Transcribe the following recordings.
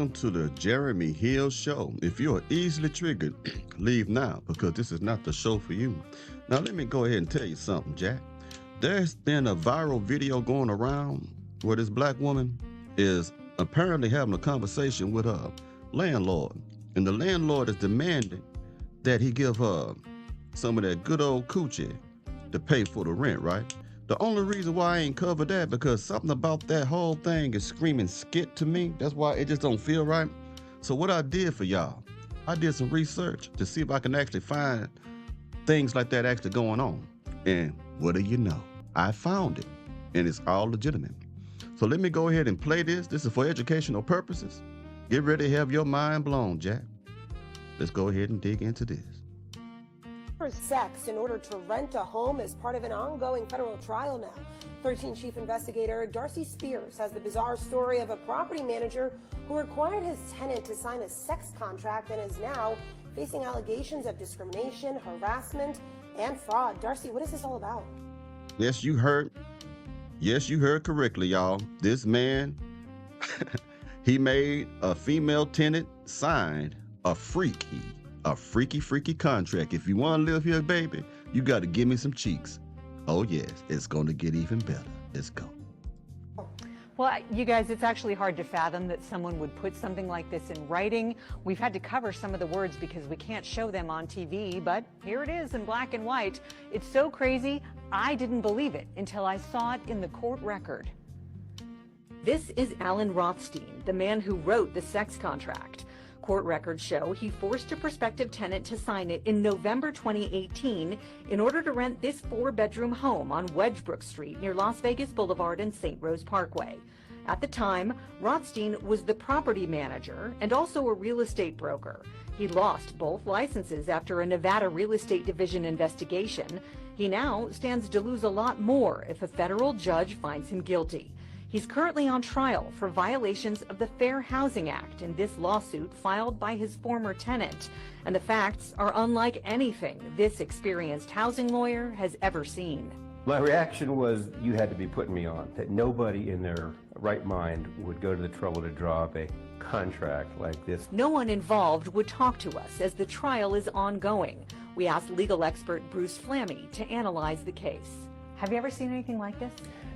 welcome to the Jeremy Hill Show. If you are easily triggered, leave now because this is not the show for you. Now, let me go ahead and tell you something, Jack. There's been a viral video going around where this black woman is apparently having a conversation with her landlord, and the landlord is demanding that he give her some of that good old Kewchi to pay for the rent, right? The only reason why I ain't covered that because something about that whole thing is screaming skit to me. That's why it just don't feel right. So what I did for y'all, I did some research to see if I can actually find things like that actually going on. And what do you know? I found it, and it's all legitimate. So let me go ahead and play this. This is for educational purposes. Get ready to have your mind blown, Jack. Let's go ahead and dig into this. Sex in order to rent a home is part of an ongoing federal trial now. 13 Chief Investigator Darcy Spears has the bizarre story of a property manager who required his tenant to sign a sex contract and is now facing allegations of discrimination, harassment, and fraud. Darcy, what is this all about? Yes, you heard correctly, y'all. This man, he made a female tenant sign a freaky contract. If you want to live here, baby, you got to give me some cheeks. Oh yes, it's going to get even better. Let's go. Well, you guys, it's actually hard to fathom that someone would put something like this in writing. We've had to cover some of the words because we can't show them on TV, but here it is in black and white. It's so crazy, I didn't believe it until I saw it in the court record. This is Alan Rothstein, the man who wrote the sex contract. Court records show he forced a prospective tenant to sign it in November 2018 in order to rent this 4-bedroom home on Wedgebrook Street near Las Vegas Boulevard and St. Rose Parkway. At the time, Rothstein was the property manager and also a real estate broker. He lost both licenses after a Nevada Real Estate Division investigation. He now stands to lose a lot more if a federal judge finds him guilty. He's currently on trial for violations of the Fair Housing Act in this lawsuit filed by his former tenant. And the facts are unlike anything this experienced housing lawyer has ever seen. My reaction was, you had to be putting me on, that nobody in their right mind would go to the trouble to draw up a contract like this. No one involved would talk to us as the trial is ongoing. We asked legal expert Bruce Flamme to analyze the case. Have you ever seen anything like this?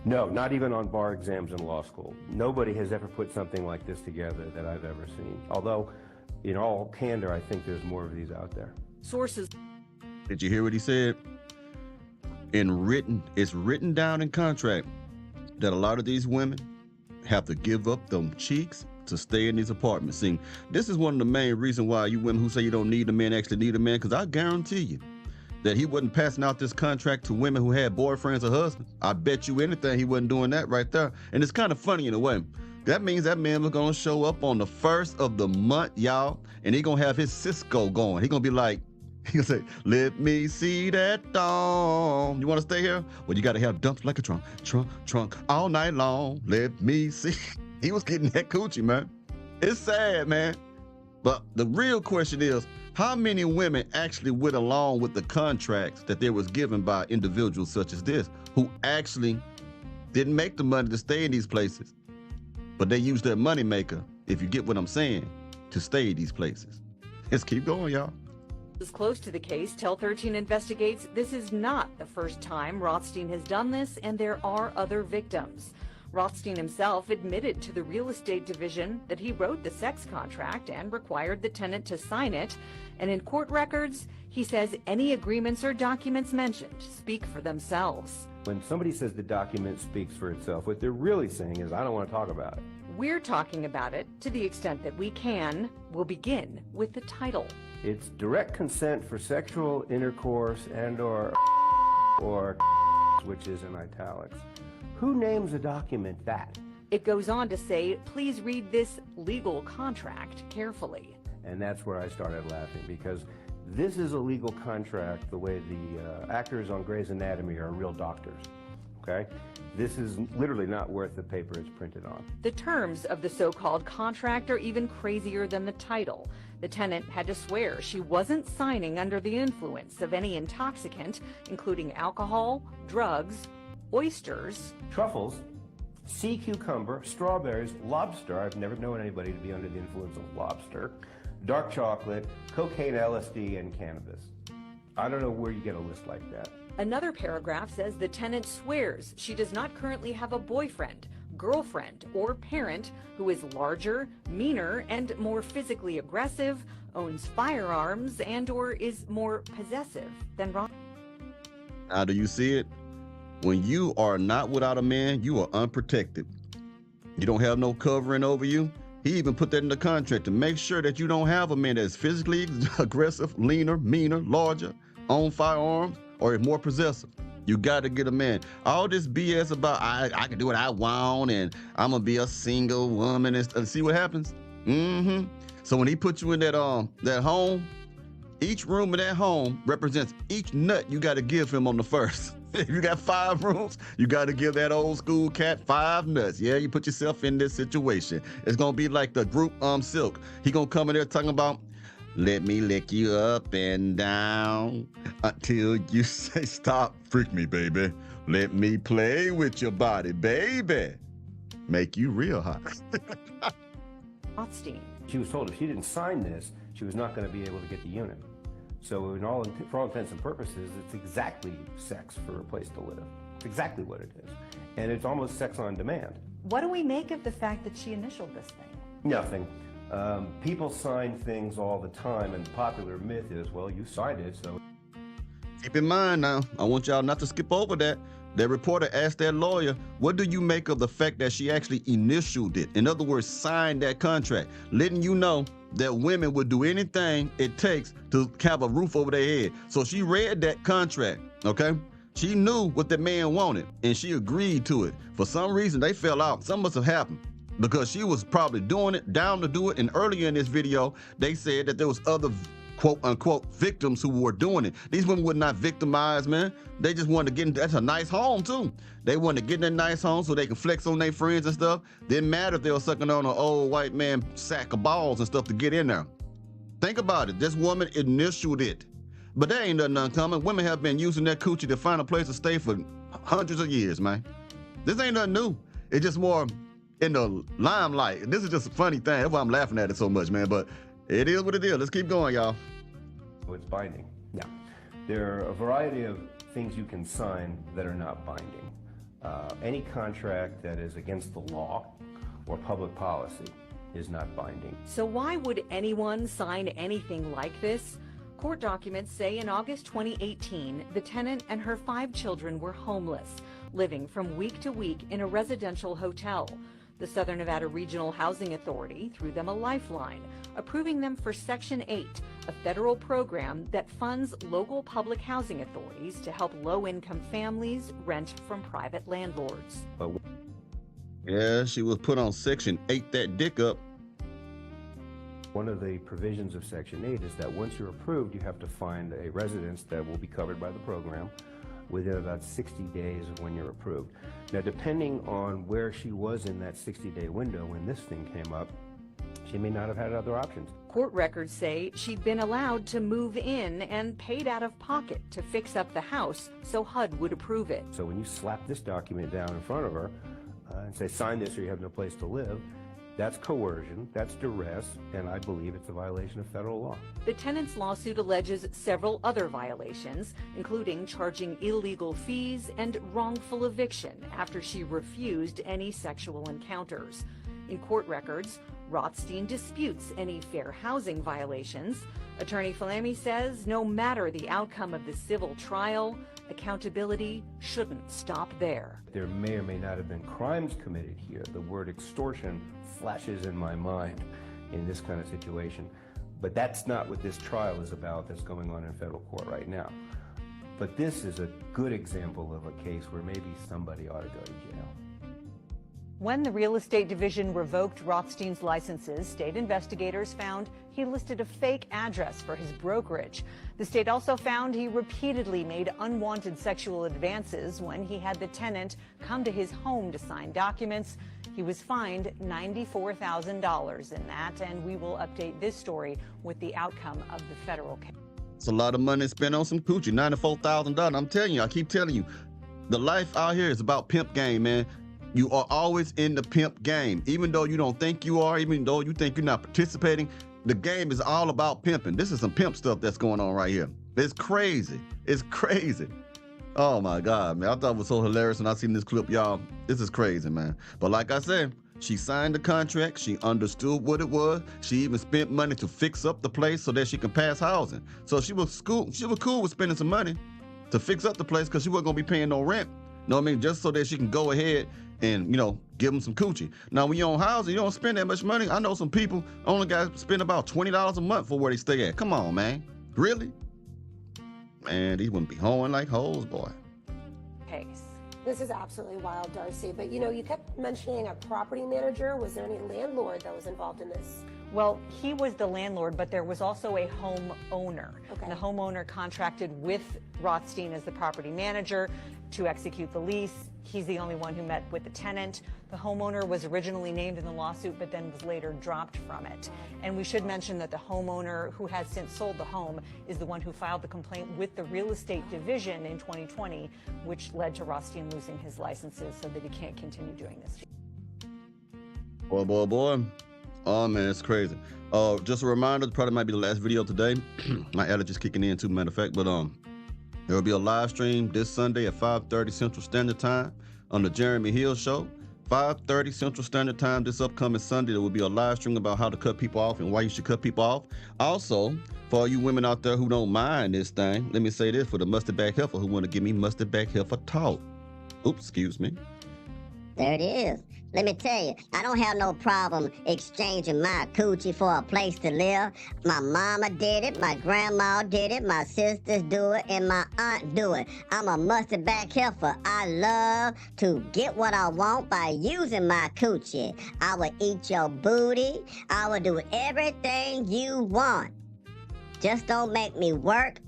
No, not even on bar exams in law school. Nobody has ever put something like this together that I've ever seen. Although, in all candor, I think there's more of these out there. Sources. Did you hear what he said? It's written down in contract that a lot of these women have to give up them cheeks to stay in these apartments. See, this is one of the main reasons why you women who say you don't need a man actually need a man, because I guarantee you that he wasn't passing out this contract to women who had boyfriends or husbands. I bet you anything he wasn't doing that right there. And it's kind of funny in a way. That means that man was gonna show up on the 1st of the month, y'all, and he gonna have his Cisco going. He gonna be like, he gonna say, let me see that thong. You wanna stay here? Well, you gotta have dumps like a trunk, all night long. Let me see. He was getting that coochie, man. It's sad, man. But the real question is, how many women actually went along with the contracts that they was given by individuals such as this, who actually didn't make the money to stay in these places, but they used their money maker, if you get what I'm saying, to stay in these places? Let's keep going, y'all. Those close to the case tell 13 Investigates this is not the first time Rothstein has done this, and there are other victims. Rothstein himself admitted to the real estate division that he wrote the sex contract and required the tenant to sign it. And in court records, he says any agreements or documents mentioned speak for themselves. When somebody says the document speaks for itself, what they're really saying is, I don't want to talk about it. We're talking about it to the extent that we can. We'll begin with the title. It's direct consent for sexual intercourse and or which is in italics. Who names a document that? It goes on to say, please read this legal contract carefully. And that's where I started laughing, because this is a legal contract the way the actors on Grey's Anatomy are real doctors, okay? This is literally not worth the paper it's printed on. The terms of the so-called contract are even crazier than the title. The tenant had to swear she wasn't signing under the influence of any intoxicant, including alcohol, drugs, oysters, Truffles, sea cucumber, strawberries, lobster. I've never known anybody to be under the influence of lobster. Dark chocolate, cocaine, LSD, and cannabis. I don't know where you get a list like that. Another paragraph says the tenant swears she does not currently have a boyfriend, girlfriend, or parent who is larger, meaner, and more physically aggressive, owns firearms, and or is more possessive than Ron. Now, do you see it? When you are not without a man, you are unprotected. You don't have no covering over you. He even put that in the contract to make sure that you don't have a man that's physically aggressive, leaner, meaner, larger, own firearms, or is more possessive. You got to get a man. All this BS about I can do what I want and I'm gonna be a single woman and see what happens. So when he put you in that home, each room in that home represents each nut you got to give him on the first. If you got 5 rooms, you got to give that old school cat 5 nuts. Yeah, you put yourself in this situation. It's gonna be like the group Silk. He gonna come in there talking about, let me lick you up and down until you say, stop, freak me, baby. Let me play with your body, baby. Make you real hot. Rothstein. She was told if she didn't sign this, she was not going to be able to get the unit. So for all intents and purposes, it's exactly sex for a place to live. It's exactly what it is. And it's almost sex on demand. What do we make of the fact that she initialed this thing? Nothing. People sign things all the time, and the popular myth is, well, you signed it, so. Keep in mind now, I want y'all not to skip over that. That reporter asked that lawyer, what do you make of the fact that she actually initialed it? In other words, signed that contract, letting you know that women would do anything it takes to have a roof over their head. So she read that contract, okay? She knew what the man wanted, and she agreed to it. For some reason, they fell out. Something must have happened because she was probably doing it, down to do it. And earlier in this video, they said that there was other quote unquote victims who were doing it. These women were not victimized, man. They just wanted to get into, that's a nice home too. They wanted to get in that nice home so they could flex on their friends and stuff. Didn't matter if they were sucking on an old white man sack of balls and stuff to get in there. Think about it. This woman initialed it. But there ain't nothing uncommon. Women have been using that coochie to find a place to stay for hundreds of years, man. This ain't nothing new. It's just more in the limelight. This is just a funny thing. That's why I'm laughing at it so much, man. But it is what it is. Let's keep going, y'all. It's binding. Now, there are a variety of things you can sign that are not binding. Any contract that is against the law or public policy is not binding. So why would anyone sign anything like this? Court documents say in August 2018, the tenant and her 5 children were homeless, living from week to week in a residential hotel. The Southern Nevada Regional Housing Authority threw them a lifeline, approving them for Section 8, a federal program that funds local public housing authorities to help low-income families rent from private landlords. Yeah, she was put on Section 8, that dick up. One of the provisions of Section 8 is that once you're approved, you have to find a residence that will be covered by the program within about 60 days of when you're approved. Now, depending on where she was in that 60-day window when this thing came up, she may not have had other options. Court records say she'd been allowed to move in and paid out of pocket to fix up the house so HUD would approve it. So when you slap this document down in front of her and say, sign this or you have no place to live, that's coercion, that's duress, and I believe it's a violation of federal law. The tenant's lawsuit alleges several other violations, including charging illegal fees and wrongful eviction after she refused any sexual encounters. In court records, Rothstein disputes any fair housing violations. Attorney Falami says no matter the outcome of the civil trial, accountability shouldn't stop there. There may or may not have been crimes committed here. The word extortion flashes in my mind in this kind of situation. But that's not what this trial is about that's going on in federal court right now. But this is a good example of a case where maybe somebody ought to go to jail. When the real estate division revoked Rothstein's licenses, state investigators found he listed a fake address for his brokerage. The state also found he repeatedly made unwanted sexual advances when he had the tenant come to his home to sign documents. He was fined $94,000 in that, and we will update this story with the outcome of the federal case. It's a lot of money spent on some coochie, $94,000. I'm telling you, I keep telling you, the life out here is about pimp game, man. You are always in the pimp game. Even though you don't think you are, even though you think you're not participating, the game is all about pimping. This is some pimp stuff that's going on right here. It's crazy. It's crazy. Oh my God, man. I thought it was so hilarious when I seen this clip, y'all. This is crazy, man. But like I said, she signed the contract. She understood what it was. She even spent money to fix up the place so that she can pass housing. So she was cool. She was cool with spending some money to fix up the place because she wasn't gonna be paying no rent. Know what I mean? Just so that she can go ahead and, give them some coochie. Now, when you own housing, you don't spend that much money. I know some people only got to spend about $20 a month for where they stay at. Come on, man. Really? Man, these wouldn't be hoeing like hoes, boy. Case. This is absolutely wild, Darcy. But you kept mentioning a property manager. Was there any landlord that was involved in this? Well, he was the landlord, but there was also a homeowner. Okay. And the homeowner contracted with Rothstein as the property manager to execute the lease. He's the only one who met with the tenant. The homeowner was originally named in the lawsuit, but then was later dropped from it. And we should mention that the homeowner, who has since sold the home, is the one who filed the complaint with the real estate division in 2020, which led to Rothstein losing his licenses so that he can't continue doing this. Boy. Oh man, it's crazy. Just a reminder, probably might be the last video today. My allergies kicking in too, matter of fact, but there will be a live stream this Sunday at 5:30 Central Standard Time on the Jeremy Hill Show. 5:30 Central Standard Time this upcoming Sunday. There will be a live stream about how to cut people off and why you should cut people off. Also, for all you women out there who don't mind this thing, let me say this for the mustard back heifer who want to give me mustard back heifer talk. Oops, excuse me. There it is. Let me tell you, I don't have no problem exchanging my coochie for a place to live. My mama did it, my grandma did it, my sisters do it, and my aunt do it. I'm a mustard back heifer. I love to get what I want by using my coochie. I will eat your booty. I will do everything you want. Just don't make me work.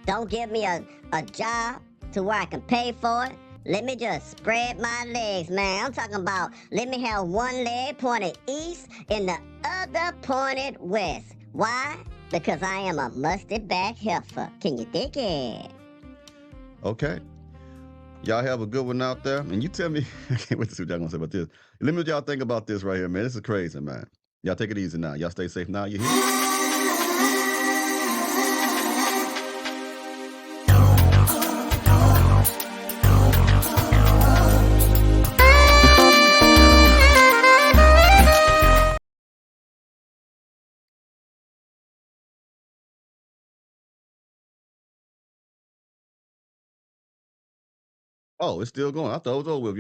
Don't give me a job to where I can pay for it. Let me just spread my legs, man. I'm talking about let me have one leg pointed east and the other pointed west. Why? Because I am a mustard back heifer. Can you dig it? Okay. Y'all have a good one out there. And you tell me, I can't wait to see what y'all gonna say about this. Let me know what y'all think about this right here, man. This is crazy, man. Y'all take it easy now. Y'all stay safe now. You hear? Oh, it's still going. I thought it was over with.